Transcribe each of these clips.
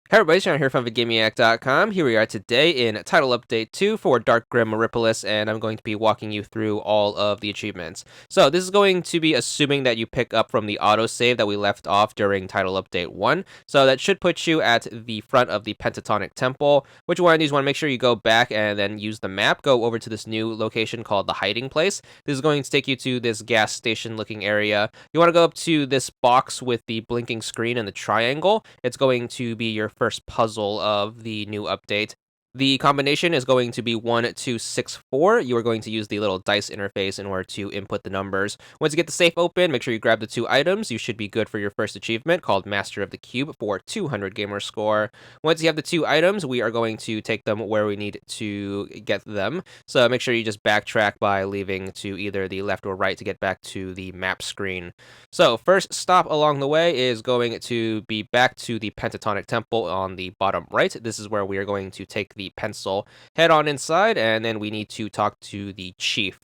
Hey everybody, Sean here from VidGamiac.com. Here we are today in Title Update 2 for Dark Grim Mariupolis, and I'm going to be walking you through all of the achievements. So this is going to be assuming that you pick up from the autosave that we left off during Title Update 1. So that should put you at the front of the Pentatonic Temple. Which one of these want to make sure you go back and then use the map, go over to this new location called the Hiding Place. This is going to take you to this gas station looking area. You want to go up to this box with the blinking screen and the triangle. It's going to be your first puzzle of the new update. The combination is going to be 1, 2, 6, 4. You are going to use the little dice interface in order to input the numbers. Once you get the safe open, make sure you grab the 2 items. You should be good for your first achievement called Master of the Cube for 200 gamer score. Once you have the 2 items, we are going to take them where we need to get them. So make sure you just backtrack by leaving to either the left or right to get back to the map screen. So first stop along the way is going to be back to the Pentatonic Temple on the bottom right. This is where we are going to take the pencil, head on inside, and then we need to talk to the chief.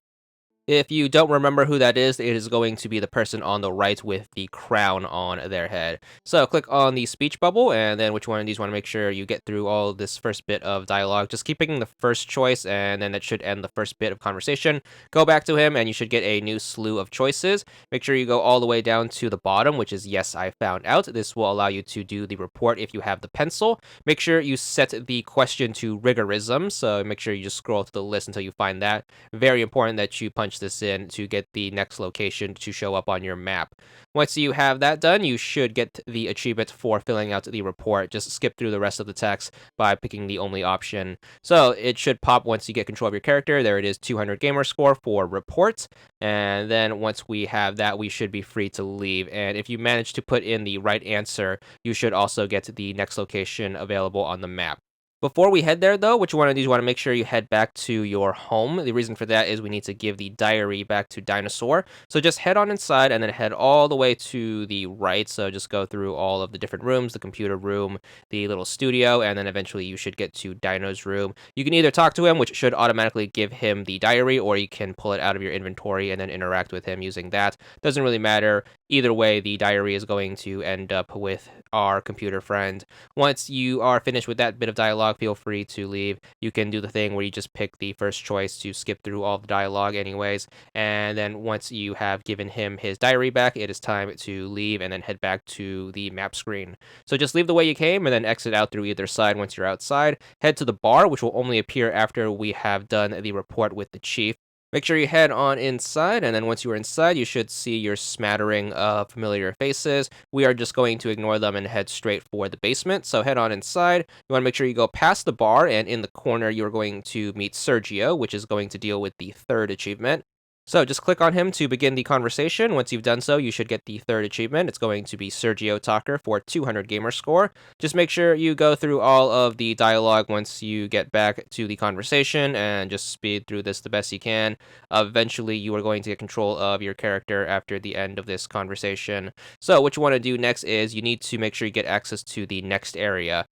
If you don't remember who that is, it is going to be the person on the right with the crown on their head. So click on the speech bubble, and then which one of these want to make sure you get through all of this first bit of dialogue. Just keep picking the first choice, and then that should end the first bit of conversation. Go back to him, and you should get a new slew of choices. Make sure you go all the way down to the bottom, which is yes, I found out. This will allow you to do the report if you have the pencil. Make sure you set the question to rigorism, so make sure you just scroll to the list until you find that. Very important that you punch this in to get the next location to show up on your map. Once you have that done, you should get the achievement for filling out the report. Just skip through the rest of the text by picking the only option. So it should pop once you get control of your character. There it is, 200 gamer score for report. And then once we have that, we should be free to leave. And if you manage to put in the right answer, you should also get the next location available on the map. Before we head there, though, which one of these you want to make sure you head back to your home. The reason for that is we need to give the diary back to Dinosaur. So just head on inside and then head all the way to the right. So just go through all of the different rooms, the computer room, the little studio, and then eventually you should get to Dino's room. You can either talk to him, which should automatically give him the diary, or you can pull it out of your inventory and then interact with him using that. Doesn't really matter. Either way, the diary is going to end up with our computer friend. Once you are finished with that bit of dialogue, feel free to leave. You can do the thing where you just pick the first choice to skip through all the dialogue anyways. And then once you have given him his diary back, it is time to leave and then head back to the map screen. So just leave the way you came and then exit out through either side once you're outside. Head to the bar, which will only appear after we have done the report with the chief. Make sure you head on inside, and then once you are inside, you should see your smattering of familiar faces. We are just going to ignore them and head straight for the basement. So head on inside. You want to make sure you go past the bar, and in the corner, you're going to meet Sergio, which is going to deal with the 3rd achievement. So just click on him to begin the conversation. Once you've done so, you should get the 3rd achievement. It's going to be Sergio Talker for 200 gamer score. Just make sure you go through all of the dialogue once you get back to the conversation and just speed through this the best you can. Eventually, you are going to get control of your character after the end of this conversation. So what you want to do next is you need to make sure you get access to the next area.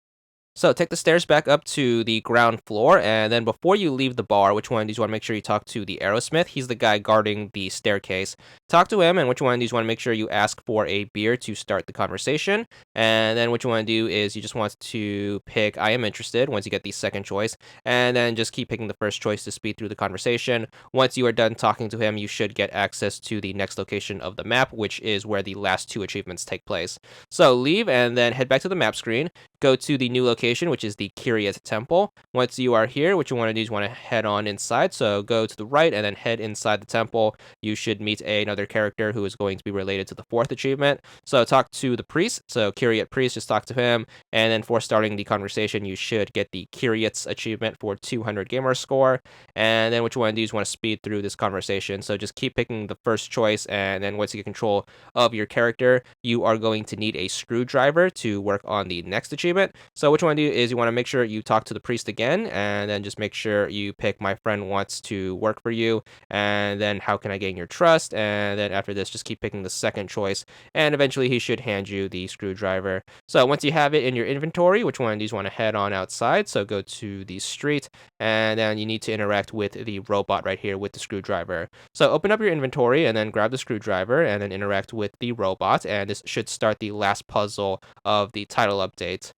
So take the stairs back up to the ground floor, and then before you leave the bar, which one of these you want to make sure you talk to the Aerosmith? He's the guy guarding the staircase. Talk to him, and which one of these you want to make sure you ask for a beer to start the conversation. And then what you want to do is you just want to pick I am interested once you get the second choice, and then just keep picking the first choice to speed through the conversation. Once you are done talking to him, you should get access to the next location of the map, which is where the last 2 achievements take place. So leave and then head back to the map screen. Go to the new location, which is the Kiryat temple. Once you are here, what you want to do is you want to head on inside. So go to the right and then head inside the temple. You should meet another character who is going to be related to the 4th achievement. So talk to the priest. So Kiryat priest, just talk to him. And then for starting the conversation, you should get the Kiryats achievement for 200 gamer score. And then what you want to do is you want to speed through this conversation. So just keep picking the first choice. And then once you get control of your character, you are going to need a screwdriver to work on the next achievement. So what you want to do is you want to make sure you talk to the priest again, and then just make sure you pick my friend wants to work for you, and then how can I gain your trust, and then after this just keep picking the second choice, and eventually he should hand you the screwdriver. So once you have it in your inventory, which one of these want to head on outside, so go to the street, and then you need to interact with the robot right here with the screwdriver. So open up your inventory and then grab the screwdriver and then interact with the robot, and this should start the last puzzle of the title update.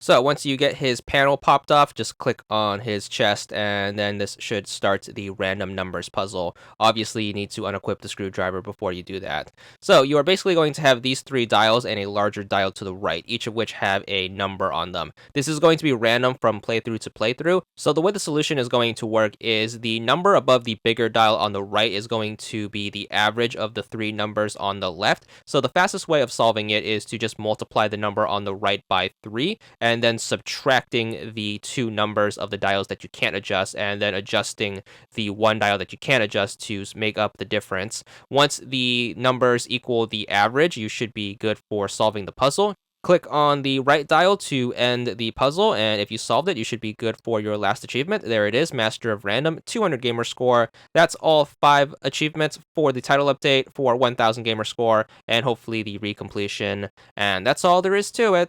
So once you get his panel popped off, just click on his chest, and then this should start the random numbers puzzle. Obviously, you need to unequip the screwdriver before you do that. So you are basically going to have these 3 dials and a larger dial to the right, each of which have a number on them. This is going to be random from playthrough to playthrough. So the way the solution is going to work is the number above the bigger dial on the right is going to be the average of the 3 numbers on the left. So the fastest way of solving it is to just multiply the number on the right by 3, and then subtracting the 2 numbers of the dials that you can't adjust, and then adjusting the 1 dial that you can adjust to make up the difference. Once the numbers equal the average, you should be good for solving the puzzle. Click on the right dial to end the puzzle, and if you solved it, you should be good for your last achievement. There it is, Master of Random, 200 gamer score. That's all 5 achievements for the title update for 1000 gamer score, and hopefully the recompletion. And that's all there is to it.